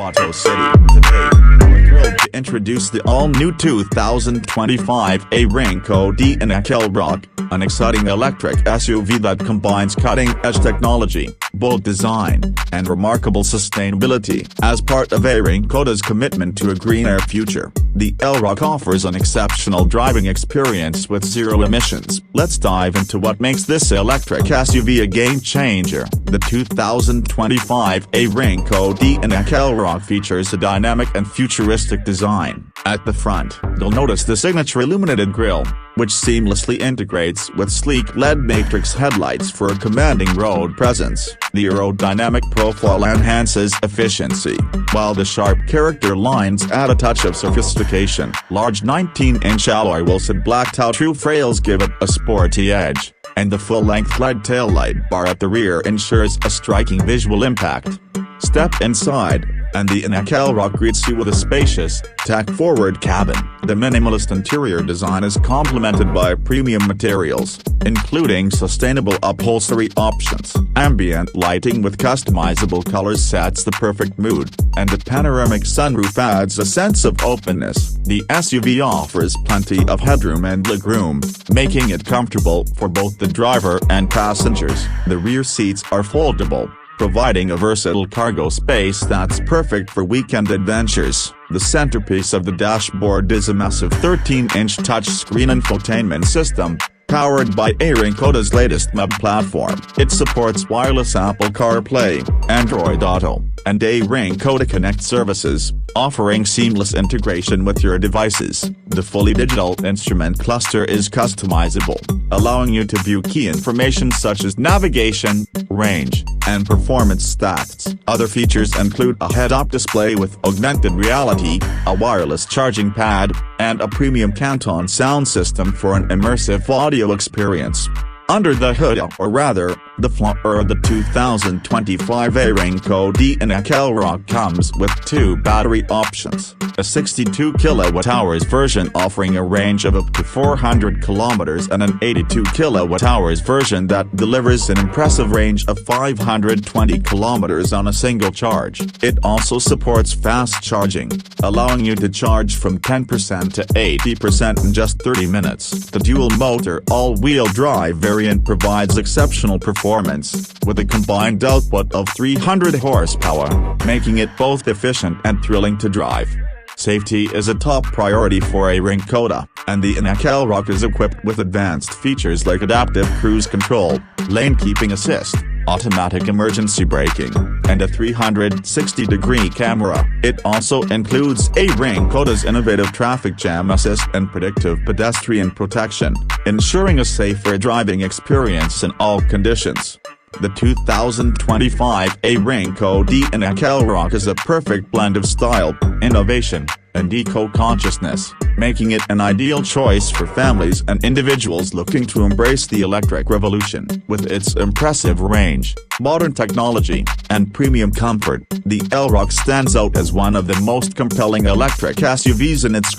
Auto City. Today, we're thrilled to introduce the all-new 2025 Škoda Elroq, an exciting electric SUV that combines cutting-edge technology, bold design, and remarkable sustainability. As part of Škoda's commitment to a greener future, the Elroq offers an exceptional driving experience with zero emissions. Let's dive into what makes this electric SUV a game-changer. The 2025 Škoda Elroq features a dynamic and futuristic design. At the front, you'll notice the signature illuminated grille, which seamlessly integrates with sleek LED matrix headlights for a commanding road presence. The aerodynamic profile enhances efficiency, while the sharp character lines add a touch of sophistication. Large 19-inch alloy wheels and blacked-out roof rails give it a sporty edge, and the full-length LED taillight bar at the rear ensures a striking visual impact. Step inside, and the Elroq greets you with a spacious, tech-forward cabin. The minimalist interior design is complemented by premium materials, including sustainable upholstery options. Ambient lighting with customizable colors sets the perfect mood, and the panoramic sunroof adds a sense of openness. The SUV offers plenty of headroom and legroom, making it comfortable for both the driver and passengers. The rear seats are foldable, providing a versatile cargo space that's perfect for weekend adventures. The centerpiece of the dashboard is a massive 13-inch touchscreen infotainment system, powered by Škoda's latest web platform. It supports wireless Apple CarPlay, Android Auto, and Škoda Connect services, offering seamless integration with your devices. The fully digital instrument cluster is customizable, allowing you to view key information such as navigation, range, and performance stats. Other features include a head-up display with augmented reality, a wireless charging pad, and a premium Canton sound system for an immersive audio experience. Under the hood, or rather, the floor of the 2025 Škoda Elroq comes with two battery options, a 62 kWh version offering a range of up to 400 km and an 82 kWh version that delivers an impressive range of 520 km on a single charge. It also supports fast charging, allowing you to charge from 10% to 80% in just 30 minutes. The dual-motor all-wheel drive variant provides exceptional performance, with a combined output of 300 horsepower, making it both efficient and thrilling to drive. Safety is a top priority for Škoda, and the Elroq is equipped with advanced features like adaptive cruise control, lane keeping assist, automatic emergency braking, and a 360-degree camera. It also includes Škoda's innovative traffic jam assist and predictive pedestrian protection, ensuring a safer driving experience in all conditions. The 2025 Škoda Elroq is a perfect blend of style, innovation, and eco-consciousness, making it an ideal choice for families and individuals looking to embrace the electric revolution. With its impressive range, modern technology, and premium comfort, the Elroq stands out as one of the most compelling electric SUVs in its